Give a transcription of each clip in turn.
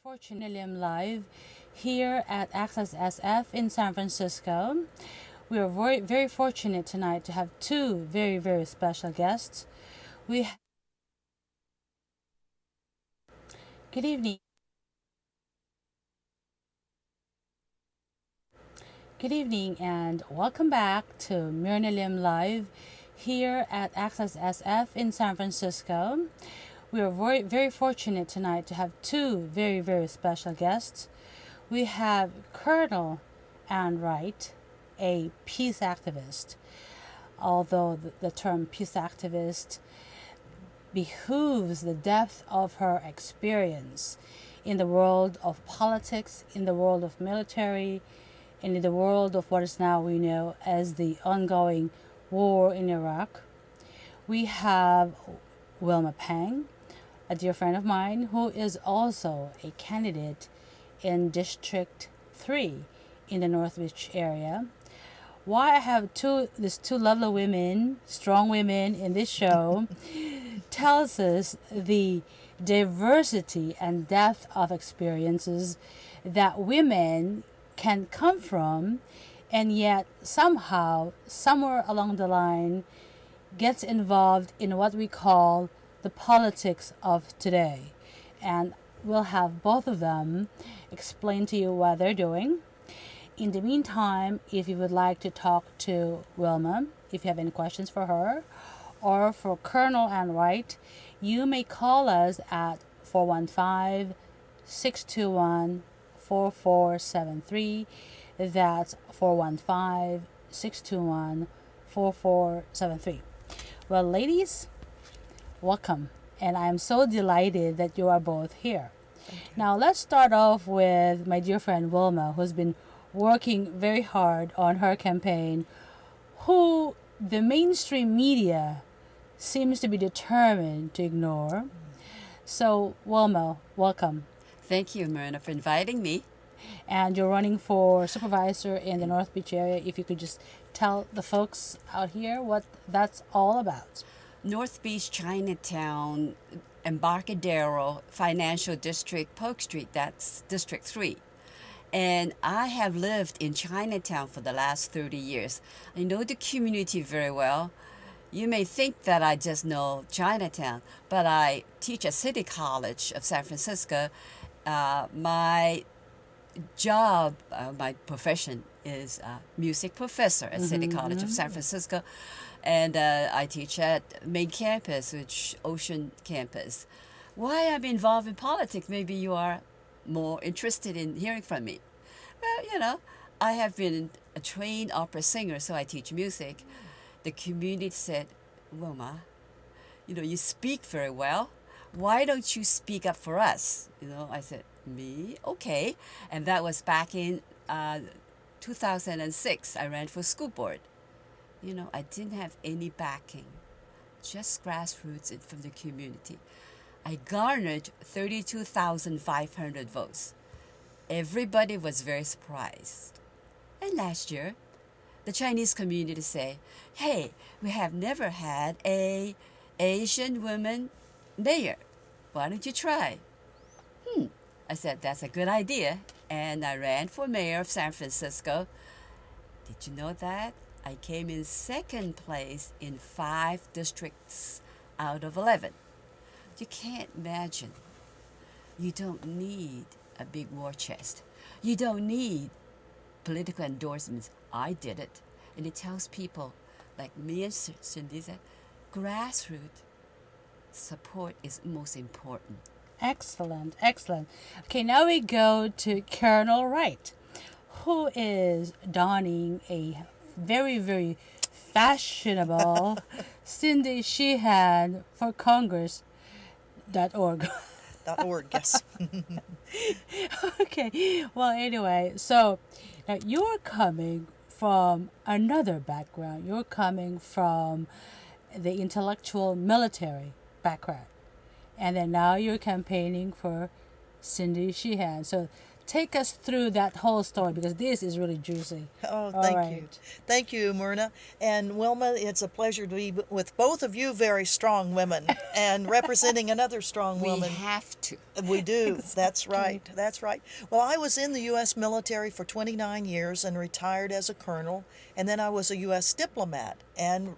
Fortunate Lim live here at Access SF in San Francisco. We are very fortunate tonight to have two very special guests. We Good evening. Good evening and welcome back to Myrna Lim live here at Access SF in San Francisco. We are very fortunate tonight to have two very special guests. We have Colonel Ann Wright, a peace activist. Although the term peace activist behooves the depth of her experience in the world of politics, in the world of military, and in the world of what is now we know as the ongoing war in Iraq. We have Wilma Pang, a dear friend of mine who is also a candidate in District 3 in the North Beach area. Why I have these two lovely women, strong women in this show, tells us the diversity and depth of experiences that women can come from, and yet somehow, somewhere along the line, gets involved in what we call the politics of today. And we'll have both of them explain to you what they're doing. In the meantime, if you would like to talk to Wilma, if you have any questions for her, or for Colonel Ann Wright, you may call us at 415-621-4473. That's 415-621-4473. Well, ladies, welcome. And I'm so delighted that you are both here. Now, let's start off with my dear friend Wilma, who's been working very hard on her campaign, who the mainstream media seems to be determined to ignore. So, Wilma, welcome. Thank you, Myrna, for inviting me. And you're running for supervisor in the North Beach area. If you could just tell the folks out here what that's all about. North Beach, Chinatown, Embarcadero, Financial District, Polk Street, that's District 3. And I have lived in Chinatown for the last 30 years. I know the community very well. You may think that I just know Chinatown, but I teach at City College of San Francisco. My job, my profession is music professor at City College of San Francisco. And I teach at main campus, which Ocean Campus. Why I'm involved in politics, maybe you are more interested in hearing from me. Well, I have been a trained opera singer, so I teach music. The community said, Wilma, you speak very well. Why don't you speak up for us? I said, me? Okay. And that was back in 2006. I ran for school board. I didn't have any backing, just grassroots from the community. I garnered 32,500 votes. Everybody was very surprised. And last year, the Chinese community say, hey, we have never had a Asian woman mayor. Why don't you try? I said, that's a good idea. And I ran for mayor of San Francisco. Did you know that? I came in second place in 5 districts out of 11. You can't imagine. You don't need a big war chest. You don't need political endorsements. I did it. And it tells people like me and Cindy that grassroots support is most important. Excellent. Okay, now we go to Colonel Wright, who is donning a very fashionable Cindy Sheehan for Congress.org. .org, yes. Okay, well, anyway, so now you're coming from another background. You're coming from the intellectual military background. And then now you're campaigning for Cindy Sheehan. So take us through that whole story because this is really juicy. Oh, All thank right. you. Thank you, Myrna. And Wilma, it's a pleasure to be with both of you very strong women and representing another strong We woman. have to. We do. That's right. That's right. Well, I was in the U.S. military for 29 years and retired as a colonel. And then I was a U.S. diplomat and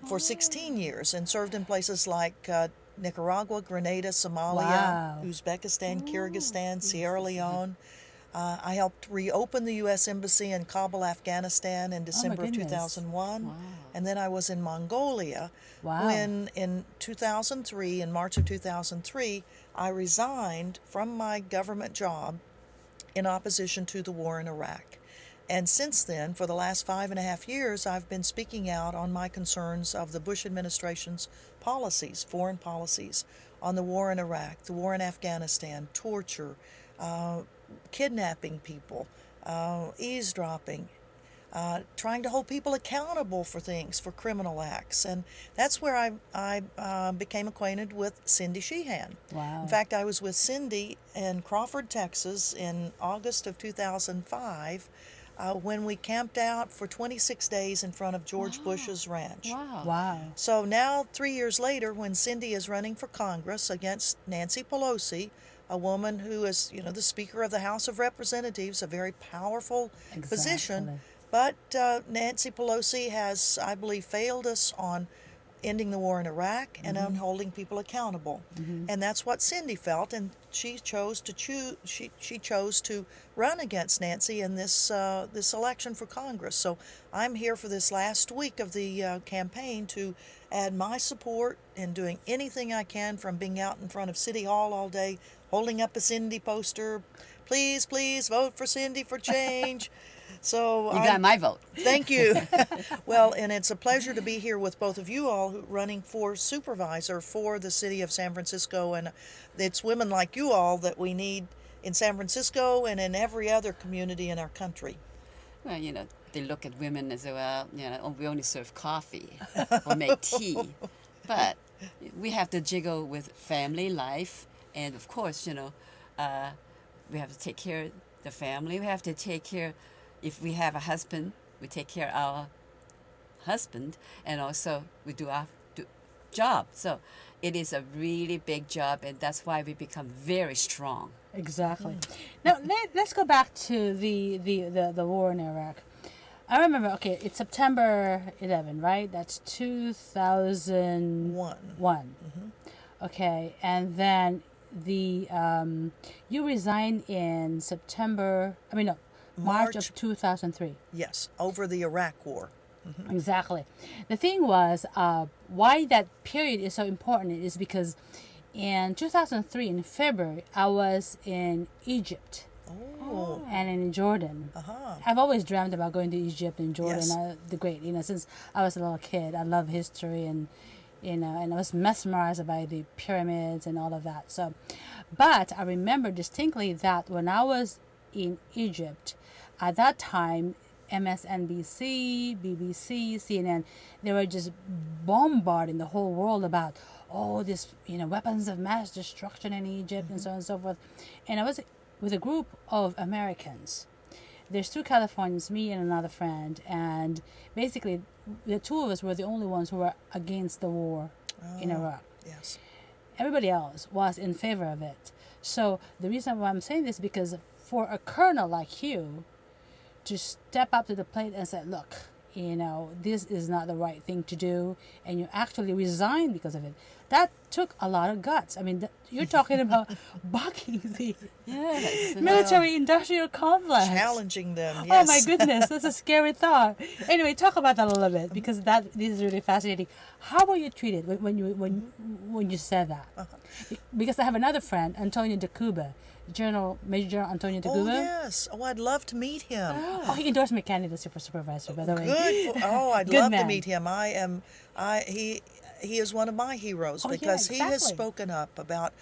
for 16 years and served in places like Nicaragua, Grenada, Somalia, Wow. Uzbekistan, Kyrgyzstan, Sierra Leone. I helped reopen the U.S. Embassy in Kabul, Afghanistan in December of goodness. 2001. Wow. And then I was in Mongolia Wow. when in 2003, in March of 2003, I resigned from my government job in opposition to the war in Iraq. And since then, for the last 5.5 years, I've been speaking out on my concerns of the Bush administration's policies, foreign policies, on the war in Iraq, the war in Afghanistan, torture, kidnapping people, eavesdropping, trying to hold people accountable for things, for criminal acts. And that's where I became acquainted with Cindy Sheehan. Wow. In fact, I was with Cindy in Crawford, Texas in August of 2005 when we camped out for 26 days in front of George Bush's ranch. Wow. Wow. So now, 3 years later, when Cindy is running for Congress against Nancy Pelosi, a woman who is, the Speaker of the House of Representatives, a very powerful position. But Nancy Pelosi has, I believe, failed us on ending the war in Iraq and on holding people accountable. And that's what Cindy felt, and she chose to run against Nancy in this election for Congress. So I'm here for this last week of the campaign to add my support and doing anything I can, from being out in front of City Hall all day, holding up a Cindy poster, please, please vote for Cindy for change. So You got my vote. Thank you. Well, and it's a pleasure to be here with both of you all running for supervisor for the city of San Francisco. And it's women like you all that we need in San Francisco and in every other community in our country. Well, they look at women as well, oh, we only serve coffee or make tea. But we have to jiggle with family life. And of course, we have to take care of the family. We have to take care, if we have a husband, we take care of our husband. And also we do our job. So it is a really big job. And that's why we become very strong. Exactly. Now let's go back to the war in Iraq. I remember. Okay, it's September 11, right? That's 2001. Okay, and then you resigned in March of 2003. Yes, over the Iraq War. Exactly. The thing was, why that period is so important is because in 2003, in February, I was in Egypt. Oh. And in Jordan. Uh-huh. I've always dreamt about going to Egypt and Jordan. Yes. The great, since I was a little kid. I love history and and I was mesmerized by the pyramids and all of that. So, but I remember distinctly that when I was in Egypt, at that time, MSNBC, BBC, CNN, they were just bombarding the whole world about this, weapons of mass destruction in Egypt and so on and so forth. And I was with a group of Americans. There's two Californians, me and another friend, and basically the two of us were the only ones who were against the war in Iraq. Yes. Everybody else was in favor of it. So the reason why I'm saying this is because for a colonel like you to step up to the plate and say, look, this is not the right thing to do, and you actually resign because of it. That took a lot of guts. I mean, you're talking about bucking the military-industrial complex. Challenging them, Oh yes. my goodness, that's a scary thought. Anyway, talk about that a little bit because this is really fascinating. How were you treated when you said that? Because I have another friend, Antonio de Cuba, Major General Antonio de Cuba. Oh, yes. Oh, I'd love to meet him. Oh, he endorsed my candidacy for supervisor, by the way. Good. Oh, I'd Good love to man. meet him. He is one of my heroes because he has spoken up about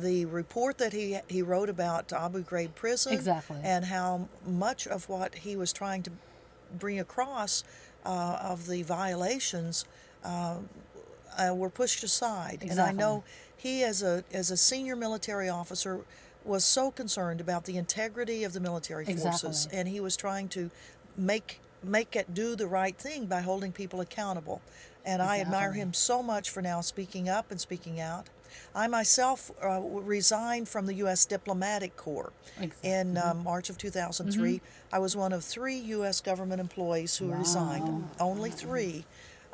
the report that he wrote about Abu Ghraib prison. Exactly. And how much of what he was trying to bring across of the violations were pushed aside. Exactly. And I know he, as a senior military officer, was so concerned about the integrity of the military forces, Exactly. and he was trying to make it do the right thing by holding people accountable. And I admire Exactly. him so much for now speaking up and speaking out. I myself resigned from the U.S. Diplomatic Corps Exactly. in March of 2003. I was one of 3 U.S. government employees who resigned, Wow. only 3.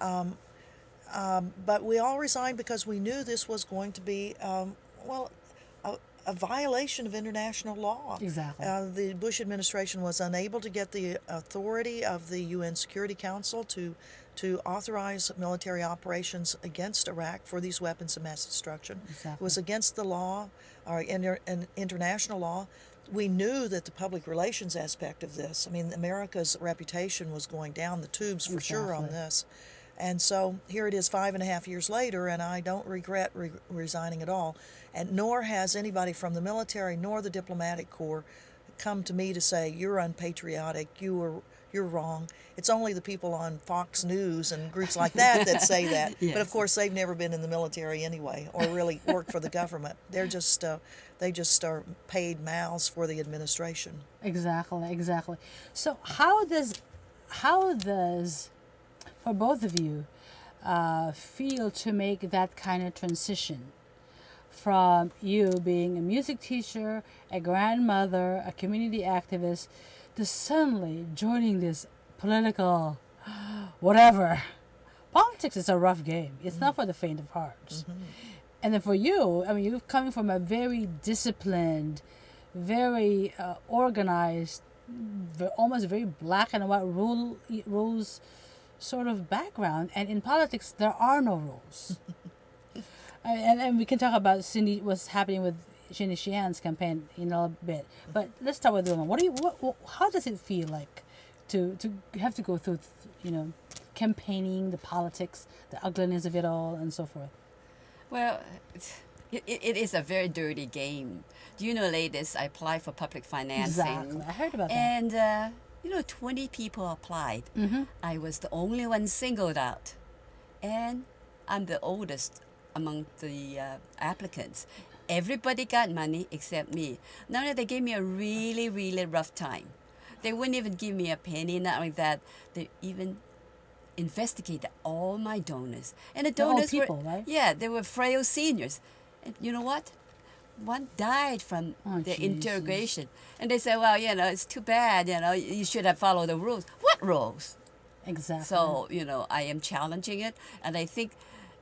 But we all resigned because we knew this was going to be, well, a violation of international law. Exactly. The Bush administration was unable to get the authority of the UN Security Council to authorize military operations against Iraq for these weapons of mass destruction. Exactly. It was against the law, or international law. We knew that the public relations aspect of this, I mean, America's reputation was going down the tubes for sure on Exactly. this. And so here it is 5.5 years later, and I don't regret resigning at all. And nor has anybody from the military nor the diplomatic corps come to me to say, you're unpatriotic, you're wrong. It's only the people on Fox News and groups like that say that. Yes. But of course, they've never been in the military anyway, or really worked for the government. They just are paid mouths for the administration. Exactly. Exactly. So how does for both of you feel to make that kind of transition from you being a music teacher, a grandmother, a community activist, to suddenly joining this political whatever? Politics is a rough game. It's not for the faint of heart. And then for you, I mean, you're coming from a very disciplined, very organized, almost very black and white rules sort of background. And in politics, there are no rules. And we can talk about Cindy, what's happening with Cindy Sheehan's campaign in a little bit. But let's start with Wilma. How does it feel like to have to go through, campaigning, the politics, the ugliness of it all, and so forth? Well, it is a very dirty game. Do you know, ladies, I applied for public financing. Exactly. I heard about that. And, 20 people applied. I was the only one singled out. And I'm the oldest among the applicants. Everybody got money except me. Now they gave me a really, really rough time. They wouldn't even give me a penny, not like that. They even investigated all my donors. And the They're all donors people, were, right? yeah, they were frail seniors. And you know what? One died from Oh, the Jesus. interrogation. And they said, well, it's too bad, you should have followed the rules. What rules? Exactly. So, I am challenging it. And I think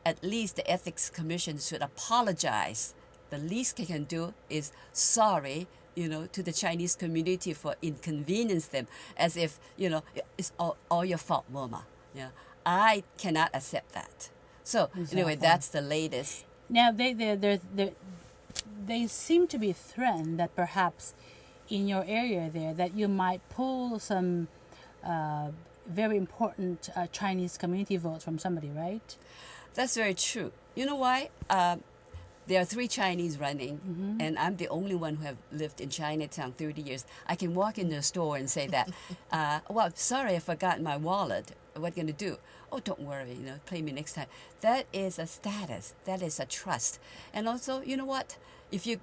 at least the Ethics Commission should apologize. The least they can do is sorry, to the Chinese community for inconvenience them, as if, it's all your fault, Wilma. Yeah, I cannot accept that. So anyway, Exactly. that's the latest. Now they seem to be threatened that perhaps in your area there that you might pull some very important Chinese community votes from somebody, right? That's very true. You know why? There are 3 Chinese running, and I'm the only one who have lived in Chinatown 30 years. I can walk in the store and say that, well, sorry, I forgot my wallet. What going to do? Oh, don't worry, play me next time. That is a status. That is a trust. And also, you know what? If you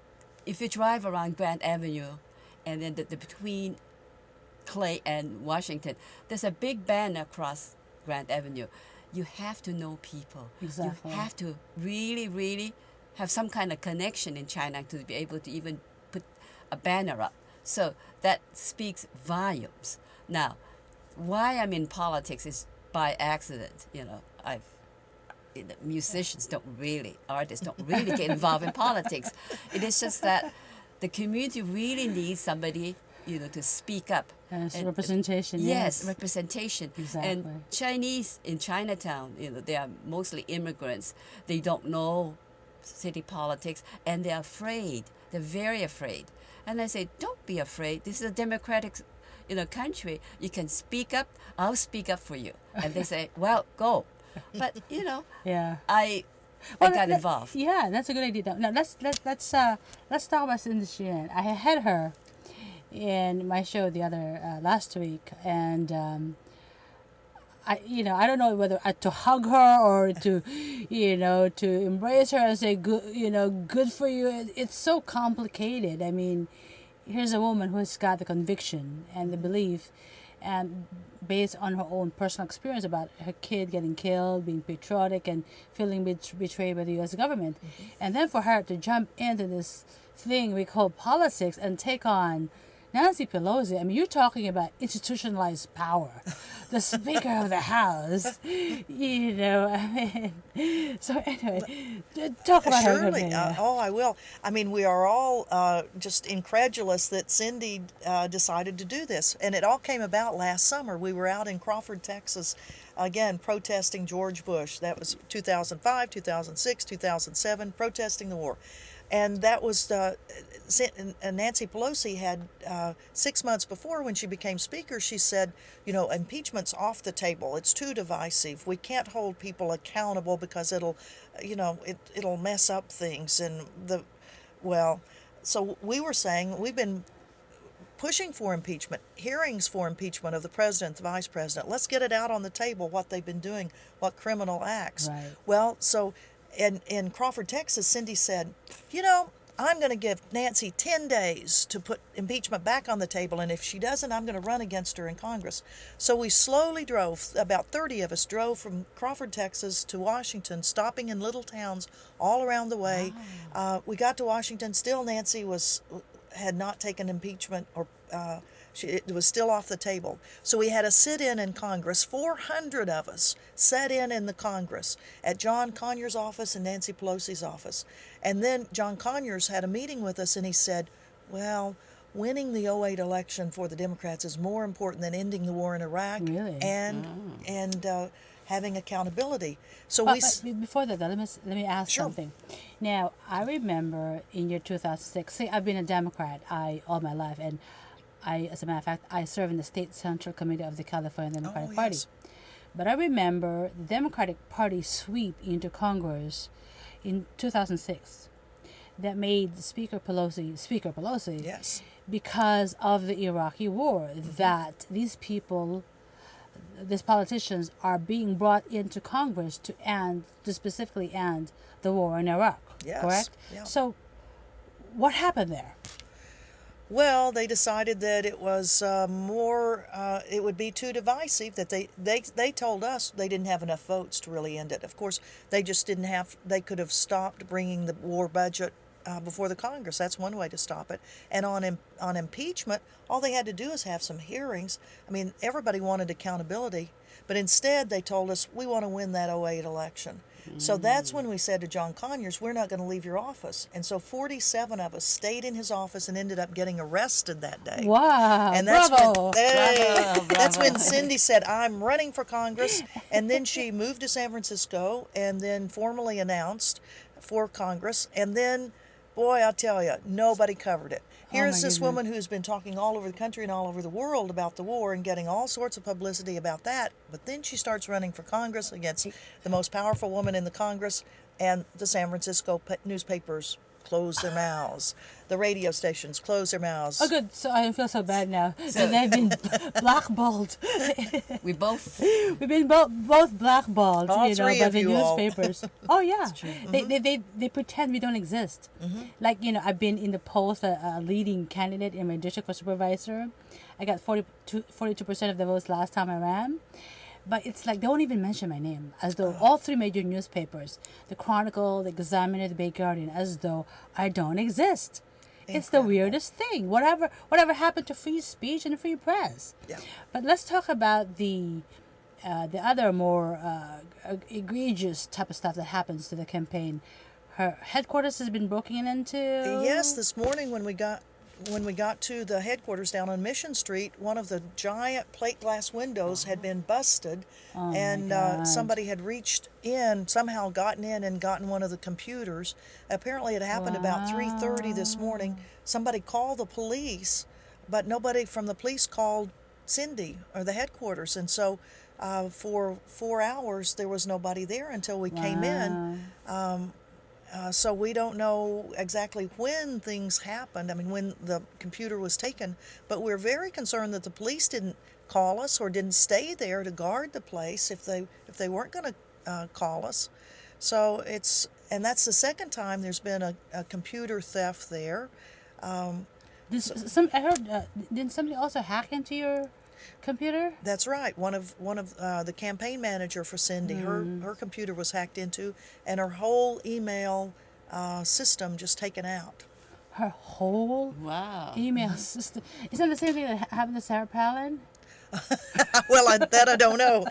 drive around Grand Avenue, and then the between Clay and Washington, there's a big banner across Grand Avenue. You have to know people. Exactly. You have to really, really have some kind of connection in China to be able to even put a banner up. So that speaks volumes. Now, why I'm in politics is by accident. Musicians artists don't really get involved in politics. It is just that the community really needs somebody, to speak up. Yes, representation. Yes, representation. Exactly. And Chinese in Chinatown, they are mostly immigrants. They don't know city politics, and they're afraid. They're very afraid. And I say, don't be afraid. This is a democratic, country. You can speak up. I'll speak up for you. And they say, well, go. But Yeah. I Well, got involved. Yeah, that's a good idea. Now let's talk about Cindy Sheehan. I had her in my show the other last week, and I don't know whether to hug her or to, to embrace her and say good, good for you. It's so complicated. I mean, here's a woman who's got the conviction and the belief, and based on her own personal experience about her kid getting killed, being patriotic, and feeling betrayed by the U.S. government, and then for her to jump into this thing we call politics and take on Nancy Pelosi. I mean, you're talking about institutionalized power, the Speaker of the House. I mean, so anyway, talk about her. Surely. I will. I mean, we are all just incredulous that Cindy decided to do this. And it all came about last summer. We were out in Crawford, Texas, again, protesting George Bush. That was 2005, 2006, 2007, protesting the war. And that was Nancy Pelosi had 6 months before, when she became Speaker, she said, impeachment's off the table. It's too divisive. We can't hold people accountable because it'll mess up things. So we were saying we've been pushing for impeachment, hearings for impeachment of the president, the vice president. Let's get it out on the table, what they've been doing, what criminal acts. Right. Well, so in Crawford, Texas, Cindy said, I'm going to give Nancy 10 days to put impeachment back on the table, and if she doesn't, I'm going to run against her in Congress. So we slowly drove, about 30 of us drove from Crawford, Texas to Washington, stopping in little towns all around the way. Wow. We got to Washington, still Nancy had not taken impeachment, or it was still off the table. So we had a sit-in in Congress. 400 of us sat in the Congress at John Conyers' office and Nancy Pelosi's office. And then John Conyers had a meeting with us, and he said, well, winning the '08 election for the Democrats is more important than ending the war in Iraq. Really? And having accountability. So but before that, let me ask Sure. something. Now, I remember in year 2006, see, I've been a Democrat all my life, and as a matter of fact, I serve in the State Central Committee of the California Democratic Party. Yes. But I remember the Democratic Party sweep into Congress in 2006 that made Speaker Pelosi, Yes. because of the Iraqi war, that these politicians are being brought into Congress to specifically end the war in Iraq. Yes. Correct? Yeah. So what happened there? Well, they decided that it was it would be too divisive, that they told us they didn't have enough votes to really end it. Of course, they just they could have stopped bringing the war budget before the Congress. That's one way to stop it. And on impeachment, all they had to do is have some hearings. I mean, everybody wanted accountability, but instead they told us, we want to win that '08 election. So that's when we said to John Conyers, we're not going to leave your office. And so 47 of us stayed in his office and ended up getting arrested that day. Wow. And that's bravo. That's when Cindy said, I'm running for Congress. And then she moved to San Francisco and then formally announced for Congress. And then, boy, I'll tell you, nobody covered it. Here's this woman who's been talking all over the country and all over the world about the war and getting all sorts of publicity about that. But then she starts running for Congress against the most powerful woman in the Congress, and the San Francisco newspapers close their mouths. The radio stations close their mouths. Oh, good. So I feel so bad now. So they've been blackballed. We've been both blackballed, All by three of the you all. newspapers. Oh yeah, they pretend we don't exist. Like I've been in the polls, a leading candidate in my district for supervisor. I got 42% of the votes last time I ran. But it's like they won't even mention my name, as though all three major newspapers, the Chronicle, the Examiner, the Bay Guardian, as though I don't exist. It's the weirdest thing. Whatever happened to free speech and free press? Yeah. But let's talk about the other more egregious type of stuff that happens to the campaign. Her headquarters has been broken into. Yes, this morning when we got to the headquarters down on Mission Street, one of the giant plate glass windows had been busted, and somebody had reached in, somehow gotten in and gotten one of the computers. Apparently it happened about 3:30 this morning. Somebody called the police, but nobody from the police called Cindy or the headquarters, and so for 4 hours there was nobody there until we came in. So we don't know exactly when things happened. I mean, when the computer was taken, but we're very concerned that the police didn't call us or didn't stay there to guard the place if they weren't going to call us. So and that's the second time there's been a computer theft there. I heard. Didn't somebody also hack into your computer? That's right. One of the campaign manager for Cindy, her computer was hacked into, and her whole email system just taken out. Her whole Wow. email system. Isn't that the same thing that happened to Sarah Palin? Well, that I don't know.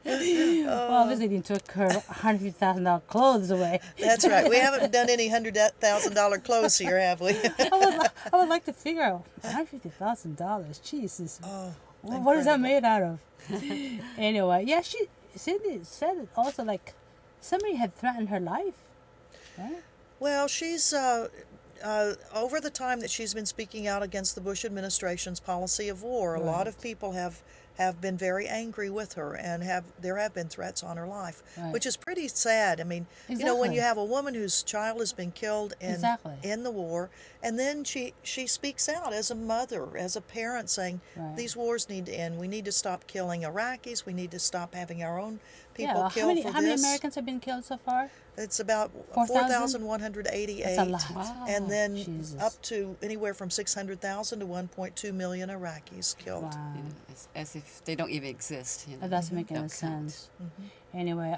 Well, obviously they took her $150,000 clothes away. That's right. We haven't done any $100,000 clothes here, have we? I would like to figure out $150,000. Jesus. Oh, What is that incredible. made out of? Anyway, yeah, Cindy said it also, like somebody had threatened her life. Right? Well, she's over the time that she's been speaking out against the Bush administration's policy of war, a lot of people have been very angry with her, and there have been threats on her life, Right. which is pretty sad. I mean, you know, when Exactly. you have a woman whose child has been killed in the war, and then she speaks out as a mother, as a parent, saying Right. these wars need to end. We need to stop killing Iraqis. We need to stop having our own people Yeah, killed for how many this. Americans have been killed so far? It's about 4,000? 4,188. That's a lot. Wow. And then Jesus. up to anywhere from 600,000 to 1.2 million Iraqis killed. Wow. You know, it's as if they don't even exist. You know. That doesn't make any Don't count. sense. Anyway,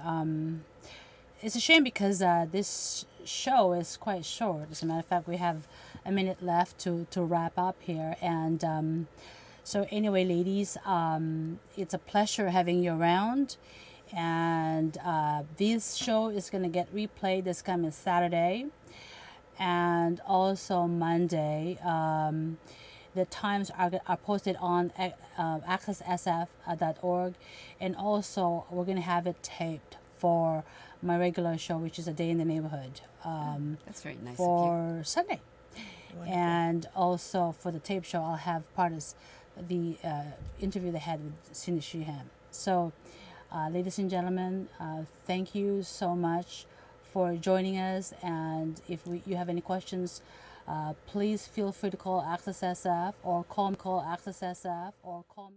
it's a shame because this show is quite short. As a matter of fact, we have a minute left to wrap up here. And so anyway, ladies, it's a pleasure having you around. And this show is going to get replayed this coming Saturday and also Monday. The times are posted on accesssf.org, and also we're going to have it taped for my regular show, which is A Day in the Neighborhood, That's very nice of you. for Sunday. Wonderful. And also for the tape show, I'll have part of the interview they had with Cindy Sheehan. So, ladies and gentlemen, thank you so much for joining us. And if you have any questions, please feel free to call Access SF or call Access SF or call me.